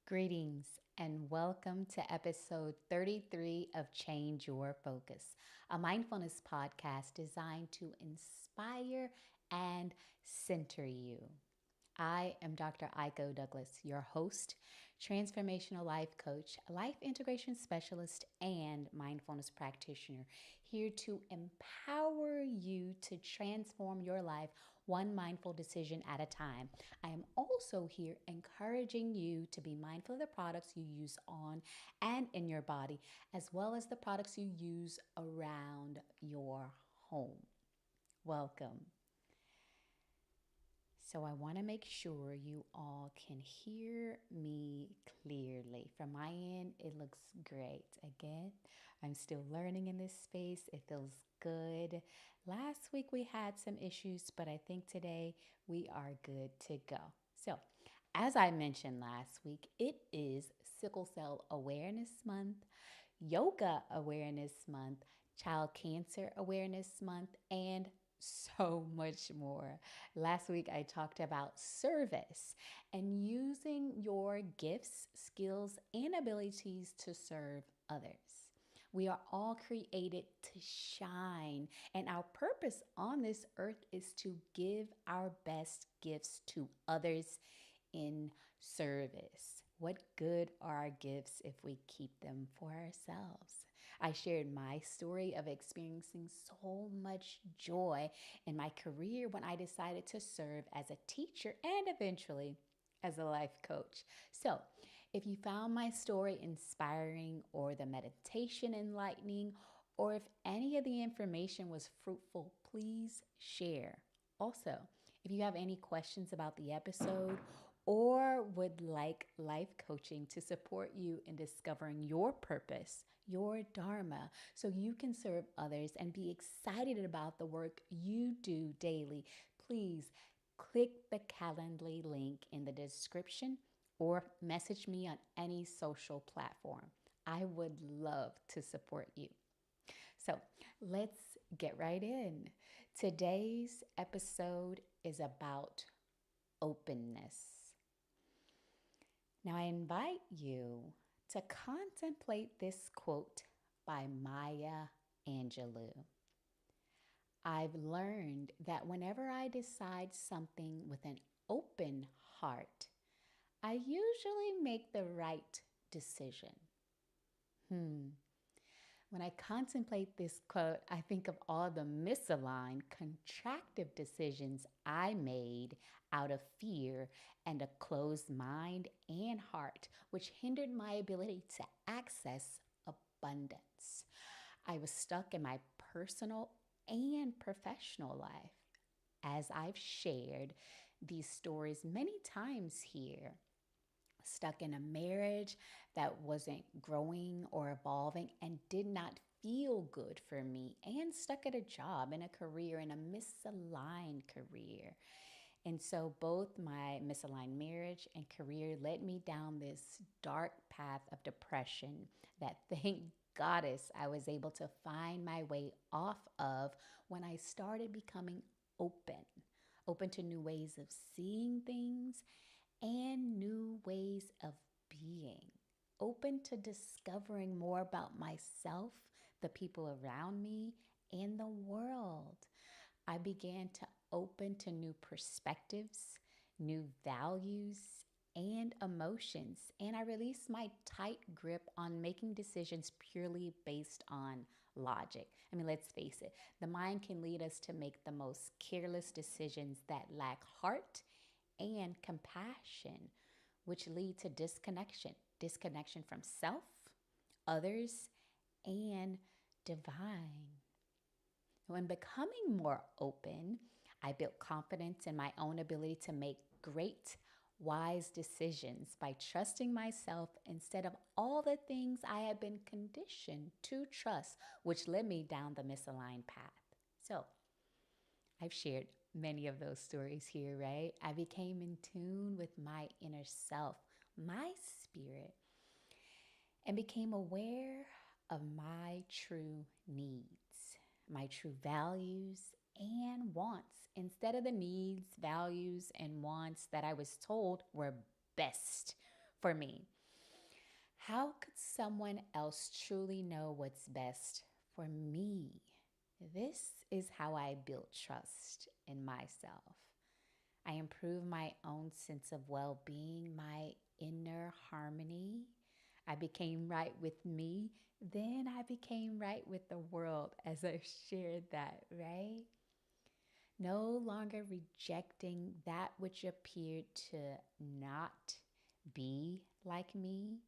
Greetings and welcome to episode 33 of Change Your Focus, a mindfulness podcast designed to inspire and center you. I am Dr. Aiko-Douglas, your host, transformational life coach, life integration specialist, and mindfulness practitioner, here to empower you to transform your life one mindful decision at a time. I am also here encouraging you to be mindful of the products you use on and in your body, as well as the products you use around your home. Welcome. So I want to make sure you all can hear me clearly. From my end, it looks great. Again, I'm still learning in this space. It feels good. Last week we had some issues, but I think today we are good to go. So, as I mentioned last week, it is Sickle Cell Awareness Month, Yoga Awareness Month, Child Cancer Awareness Month, and so much more. Last week, I talked about service and using your gifts, skills, and abilities to serve others. We are all created to shine, and our purpose on this earth is to give our best gifts to others in service. What good are our gifts if we keep them for ourselves? I shared my story of experiencing so much joy in my career when I decided to serve as a teacher and eventually as a life coach. So, if you found my story inspiring or the meditation enlightening, or if any of the information was fruitful, please share. Also, if you have any questions about the episode or would like life coaching to support you in discovering your purpose, your dharma, so you can serve others and be excited about the work you do daily, please click the Calendly link in the description or message me on any social platform. I would love to support you. So let's get right in. Today's episode is about openness. Now, I invite you to contemplate this quote by Maya Angelou. I've learned that whenever I decide something with an open heart, I usually make the right decision. When I contemplate this quote, I think of all the misaligned, contractive decisions I made out of fear and a closed mind and heart, which hindered my ability to access abundance. I was stuck in my personal and professional life. As I've shared these stories many times here, stuck in a marriage that wasn't growing or evolving and did not feel good for me, and stuck at a job and a career in a misaligned career. And so both my misaligned marriage and career led me down this dark path of depression that thank Goddess I was able to find my way off of when I started becoming open to new ways of seeing things and new ways of being, open to discovering more about myself, the people around me, and the world. I began to open to new perspectives, new values, and emotions, and I released my tight grip on making decisions purely based on logic. I mean, let's face it, the mind can lead us to make the most careless decisions that lack heart and compassion, which lead to disconnection from self, others, and divine. When becoming more open, I built confidence in my own ability to make great, wise decisions by trusting myself instead of all the things I had been conditioned to trust, which led me down the misaligned path. So, I've shared many of those stories here, right? I became in tune with my inner self, my spirit, and became aware of my true needs, my true values and wants, instead of the needs, values, and wants that I was told were best for me. How could someone else truly know what's best for me? This is how I built trust in myself. I improve my own sense of well being, my inner harmony. I became right with me. Then I became right with the world as I shared that, right? No longer rejecting that which appeared to not be like me,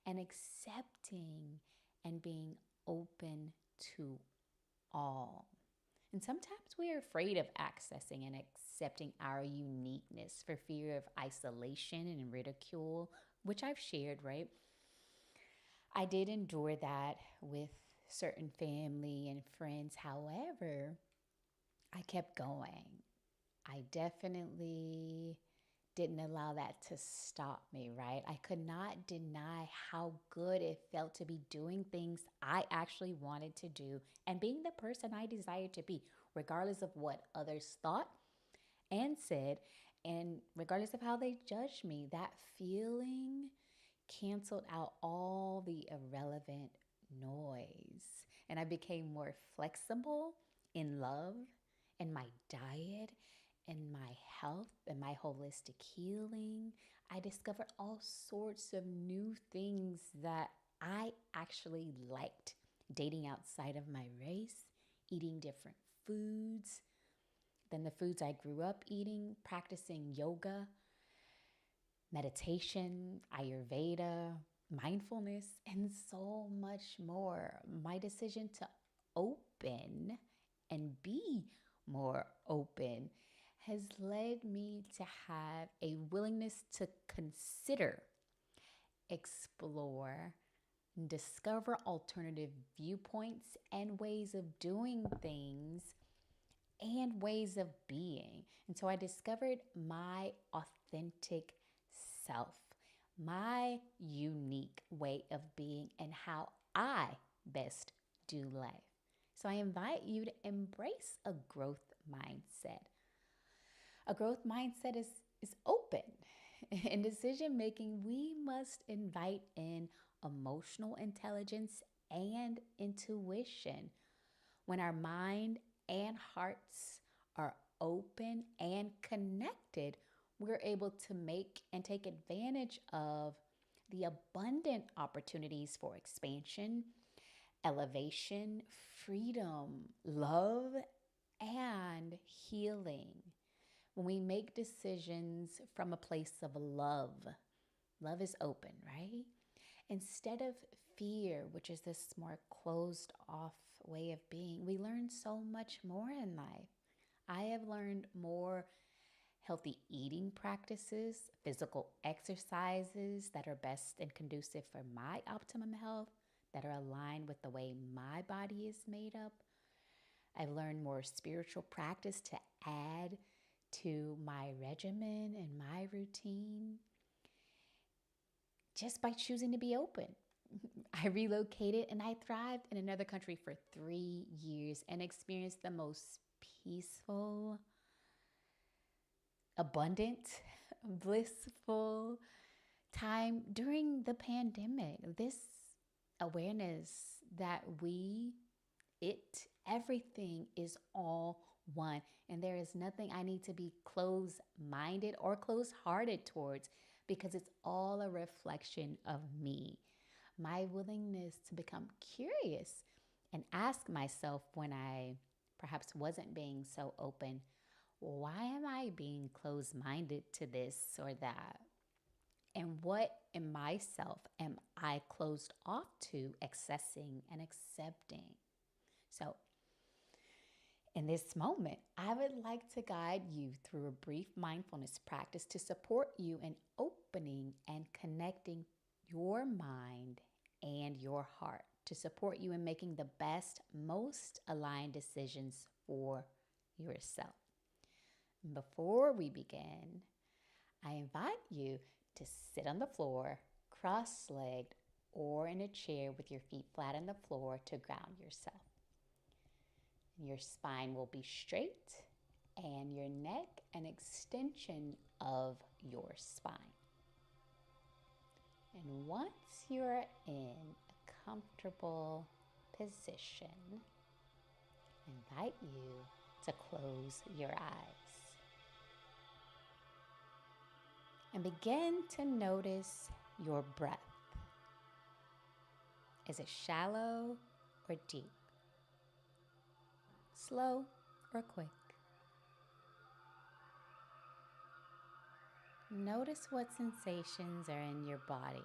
and accepting and being open to all. And sometimes we're afraid of accessing and accepting our uniqueness for fear of isolation and ridicule, which I've shared, right? I did endure that with certain family and friends. However, I kept going. I definitely didn't allow that to stop me, right? I could not deny how good it felt to be doing things I actually wanted to do and being the person I desired to be, regardless of what others thought and said, and regardless of how they judged me. That feeling canceled out all the irrelevant noise. And I became more flexible in love, in my diet, in my health, and my holistic healing. I discovered all sorts of new things that I actually liked. Dating outside of my race, eating different foods than the foods I grew up eating, practicing yoga, meditation, Ayurveda, mindfulness, and so much more. My decision to open and be more open has led me to have a willingness to consider, explore, discover alternative viewpoints and ways of doing things and ways of being. And so I discovered my authentic self, my unique way of being, and how I best do life. So I invite you to embrace a growth mindset. A growth mindset is open. In decision making, we must invite in emotional intelligence and intuition. When our mind and hearts are open and connected, we're able to make and take advantage of the abundant opportunities for expansion, elevation, freedom, love, and healing. When we make decisions from a place of love, love is open, right? Instead of fear, which is this more closed off way of being, we learn so much more in life. I have learned more healthy eating practices, physical exercises that are best and conducive for my optimum health, that are aligned with the way my body is made up. I've learned more spiritual practice to add to my regimen and my routine just by choosing to be open. I relocated and I thrived in another country for 3 years and experienced the most peaceful, abundant, blissful time during the pandemic. This awareness that everything is all one, and there is nothing I need to be close-minded or close-hearted towards, because it's all a reflection of me. My willingness to become curious and ask myself when I perhaps wasn't being so open, why am I being closed-minded to this or that? And what in myself am I closed off to accessing and accepting? So in this moment, I would like to guide you through a brief mindfulness practice to support you in opening and connecting your mind and your heart, to support you in making the best, most aligned decisions for yourself. Before we begin, I invite you to sit on the floor, cross-legged, or in a chair with your feet flat on the floor to ground yourself. Your spine will be straight and your neck an extension of your spine. And once you're in a comfortable position, I invite you to close your eyes and begin to notice your breath. Is it shallow or deep? Slow or quick? Notice what sensations are in your body.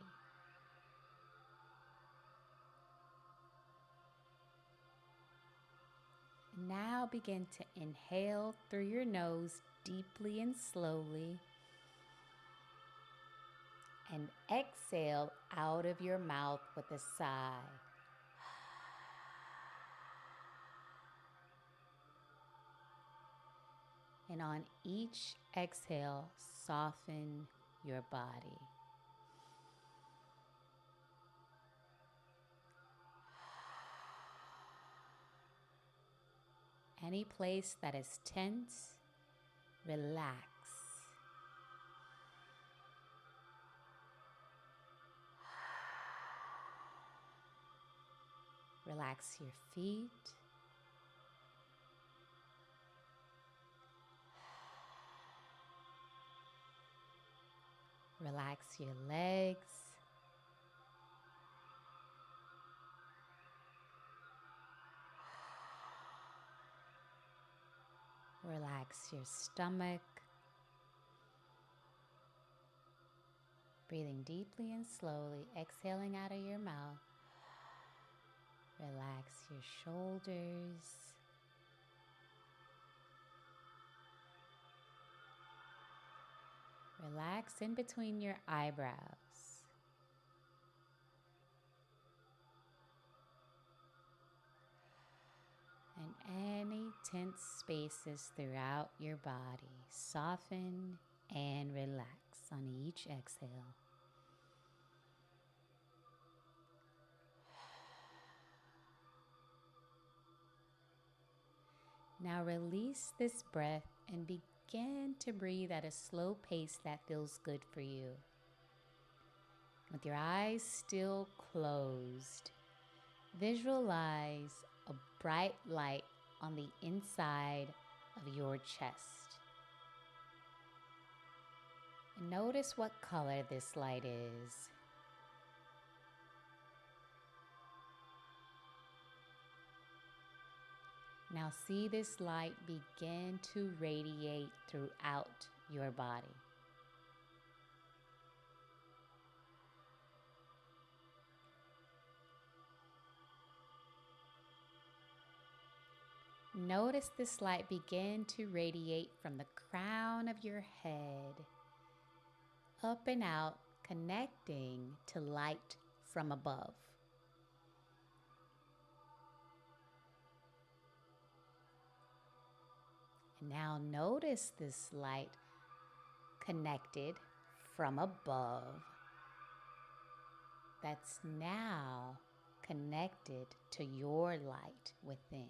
Now begin to inhale through your nose deeply and slowly, and exhale out of your mouth with a sigh. And on each exhale, soften your body. Any place that is tense, relax. Relax your feet. Relax your legs. Relax your stomach. Breathing deeply and slowly, exhaling out of your mouth. Relax your shoulders. Relax in between your eyebrows. And any tense spaces throughout your body, soften and relax on each exhale. Now release this breath and begin to breathe at a slow pace that feels good for you. With your eyes still closed, visualize a bright light on the inside of your chest. And notice what color this light is. Now see this light begin to radiate throughout your body. Notice this light begin to radiate from the crown of your head, up and out, connecting to light from above. And now notice this light connected from above that's now connected to your light within.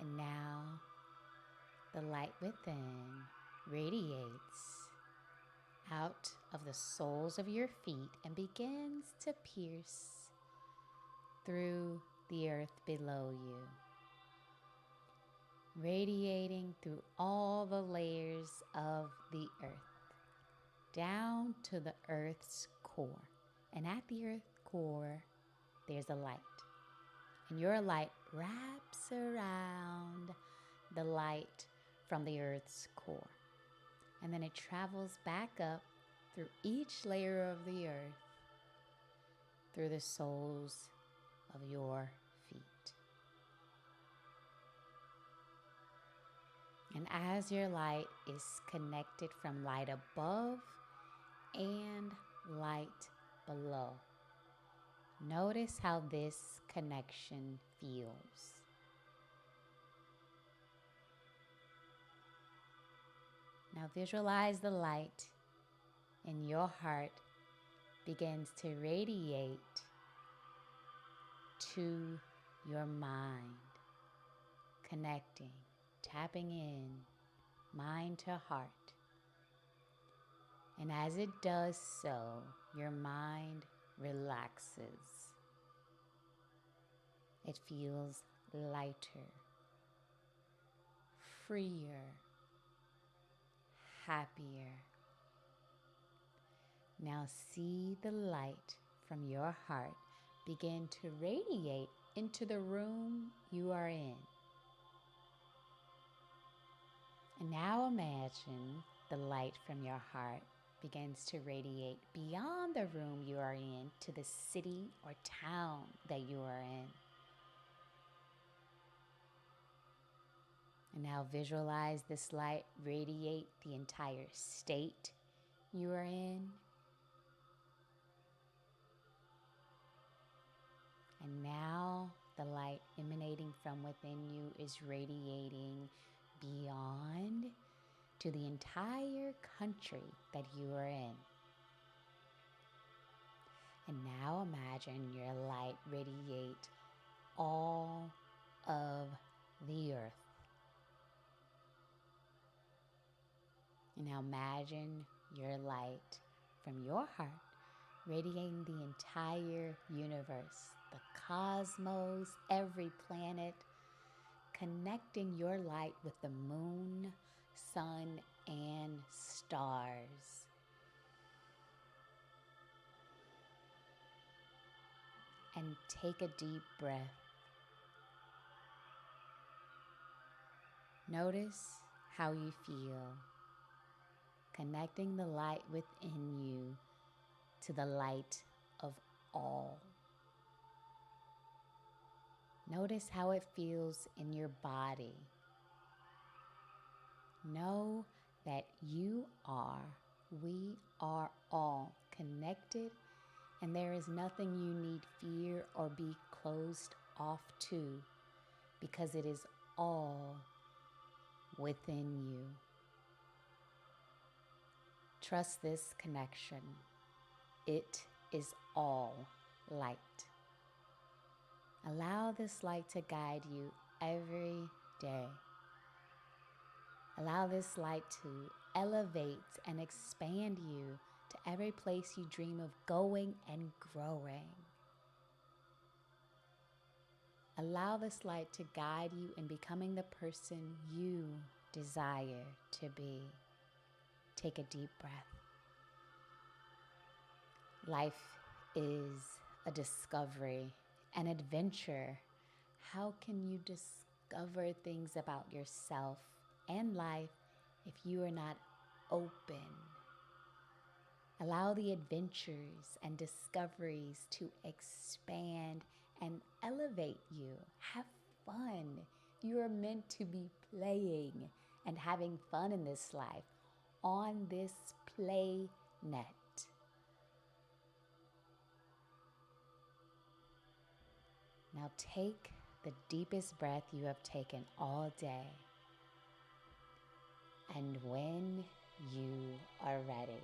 And now the light within radiates out of the soles of your feet and begins to pierce through the earth below you, radiating through all the layers of the earth, down to the earth's core. And at the earth core, there's a light. And your light wraps around the light from the earth's core. And then it travels back up through each layer of the earth, through the soles of your feet. And as your light is connected from light above and light below, notice how this connection feels. Now visualize the light in your heart begins to radiate to your mind, connecting, tapping in, mind to heart. And as it does so, your mind relaxes. It feels lighter, freer, happier. Now see the light from your heart begin to radiate into the room you are in. And now imagine the light from your heart begins to radiate beyond the room you are in to the city or town that you are in. And now visualize this light radiate the entire state you are in. And now the light emanating from within you is radiating beyond to the entire country that you are in. And now imagine your light radiate all of the earth. And now imagine your light from your heart radiating the entire universe, the cosmos, every planet, connecting your light with the moon, sun, and stars. And take a deep breath. Notice how you feel, connecting the light within you to the light of all. Notice how it feels in your body. Know that we are all connected, and there is nothing you need fear or be closed off to, because it is all within you. Trust this connection. It is all light. Allow this light to guide you every day. Allow this light to elevate and expand you to every place you dream of going and growing. Allow this light to guide you in becoming the person you desire to be. Take a deep breath. Life is a discovery, an adventure. How can you discover things about yourself and life if you are not open? Allow the adventures and discoveries to expand and elevate you. Have fun. You are meant to be playing and having fun in this life, on this play net. Now take the deepest breath you have taken all day. And when you are ready,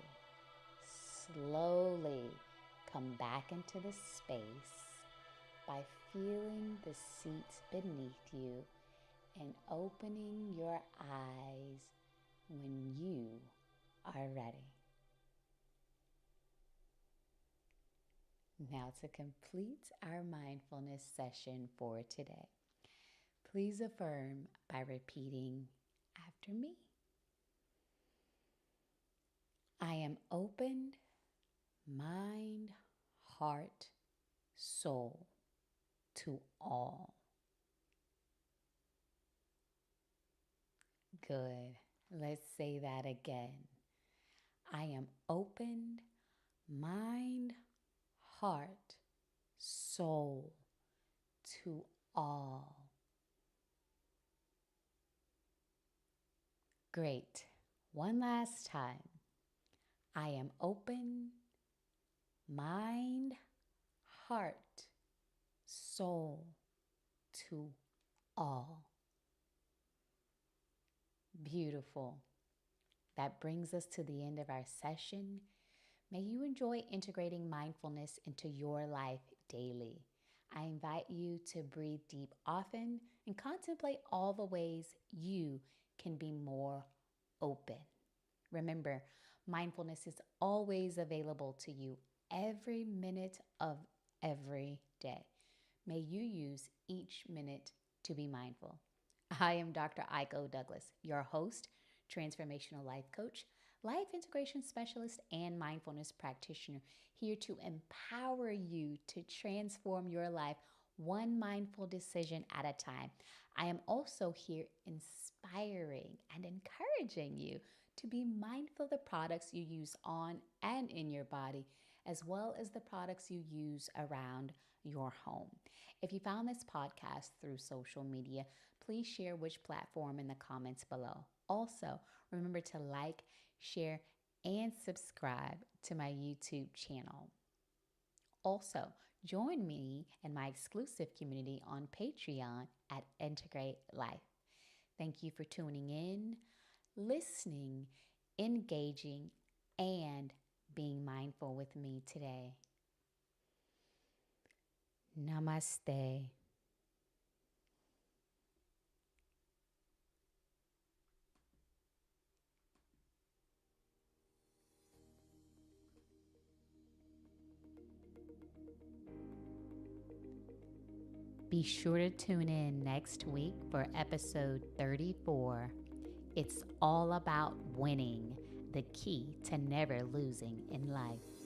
slowly come back into the space by feeling the seats beneath you and opening your eyes when you are ready. Now, to complete our mindfulness session for today, please affirm by repeating after me. I am opened, mind, heart, soul, to all. Good. Let's say that again. I am opened, mind, heart, soul, to all. Great. One last time. I am open, mind, heart, soul, to all. Beautiful. That brings us to the end of our session. May you enjoy integrating mindfulness into your life daily. I invite you to breathe deep often and contemplate all the ways you can be more open. Remember, mindfulness is always available to you every minute of every day. May you use each minute to be mindful. I am Dr. Aiko-Douglas, your host, transformational life coach, life integration specialist, and mindfulness practitioner, here to empower you to transform your life one mindful decision at a time. I am also here inspiring and encouraging you to be mindful of the products you use on and in your body, as well as the products you use around your home. If you found this podcast through social media, please share which platform in the comments below. Also, remember to like, share, and subscribe to my YouTube channel. Also, join me and my exclusive community on Patreon at Integr8 Lyfe. Thank you for tuning in, listening, engaging, and being mindful with me today. Namaste. Be sure to tune in next week for episode 34. It's all about winning, the key to never losing in life.